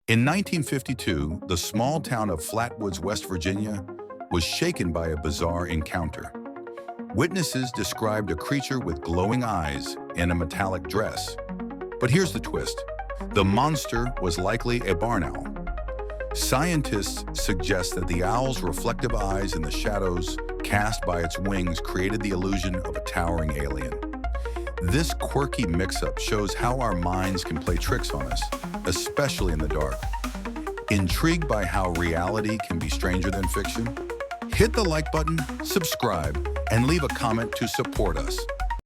In 1952, the small town of Flatwoods, West Virginia, was shaken by a bizarre encounter. Witnesses described a creature with glowing eyes in a metallic dress. But here's the twist. The monster was likely a barn owl. Scientists suggest that the owl's reflective eyes and the shadows cast by its wings created the illusion of a towering alien. This quirky mix-up shows how our minds can play tricks on us, especially in the dark. Intrigued by how reality can be stranger than fiction? Hit the like button, subscribe, and leave a comment to support us.